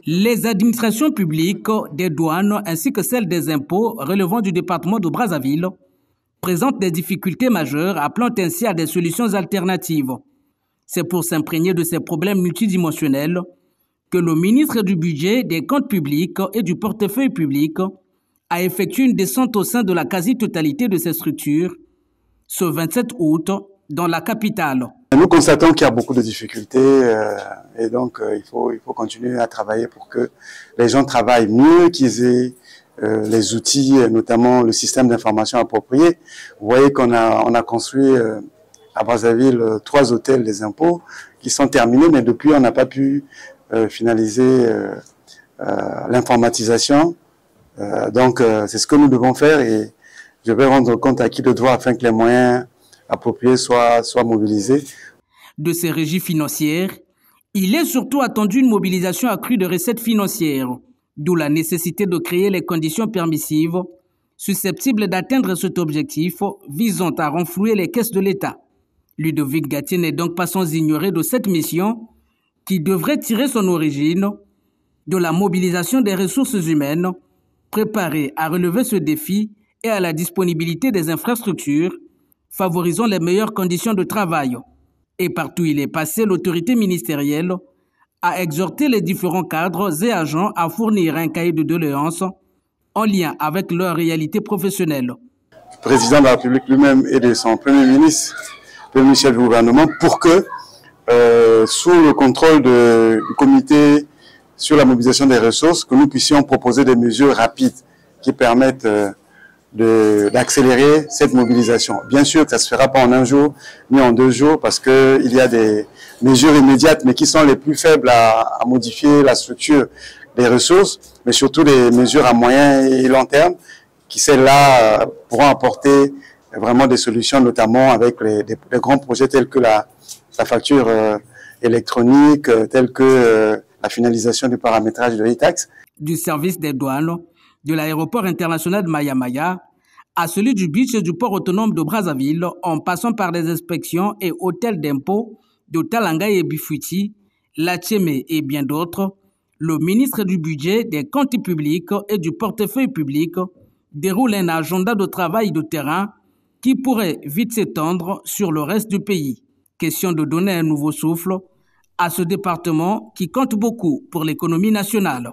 Les administrations publiques, des douanes ainsi que celles des impôts relevant du département de Brazzaville présentent des difficultés majeures, appelant ainsi à des solutions alternatives. C'est pour s'imprégner de ces problèmes multidimensionnels que le ministre du Budget, des Comptes publics et du Portefeuille public a effectué une descente au sein de la quasi-totalité de ces structures ce 27 août dans la capitale. Nous constatons qu'il y a beaucoup de difficultés et donc il faut continuer à travailler pour que les gens travaillent mieux, qu'ils aient les outils, notamment le système d'information approprié. Vous voyez qu'on a construit à Brazzaville 3 hôtels des impôts qui sont terminés, mais depuis on n'a pas pu finaliser l'informatisation. Donc c'est ce que nous devons faire et je vais rendre compte à qui de droit afin que les moyens appropriés soient mobilisés. De ces régies financières, il est surtout attendu une mobilisation accrue de recettes financières, d'où la nécessité de créer les conditions permissives susceptibles d'atteindre cet objectif visant à renflouer les caisses de l'État. Ludovic Gatien n'est donc pas sans ignorer de cette mission qui devrait tirer son origine de la mobilisation des ressources humaines préparées à relever ce défi et à la disponibilité des infrastructures favorisant les meilleures conditions de travail. Et partout où il est passé, l'autorité ministérielle a exhorté les différents cadres et agents à fournir un cahier de doléances en lien avec leur réalité professionnelle. Le président de la République lui-même et de son premier ministre, le chef du gouvernement, pour que, sous le contrôle du comité sur la mobilisation des ressources, que nous puissions proposer des mesures rapides qui permettent d'accélérer cette mobilisation. Bien sûr que ça ne se fera pas en un jour, ni en 2 jours, parce qu'il y a des mesures immédiates, mais qui sont les plus faibles à modifier la structure des ressources, mais surtout des mesures à moyen et long terme, qui celles-là pourront apporter vraiment des solutions, notamment avec des grands projets tels que la facture électronique, tels que la finalisation du paramétrage de l'e-tax. Du service des douanes, de l'aéroport international de Maya-Maya à celui du beach et du port autonome de Brazzaville, en passant par les inspections et hôtels d'impôts de Talanga et Bifuiti, Latcheme et bien d'autres, le ministre du Budget, des Comptes publics et du Portefeuille public déroule un agenda de travail de terrain qui pourrait vite s'étendre sur le reste du pays. Question de donner un nouveau souffle à ce département qui compte beaucoup pour l'économie nationale.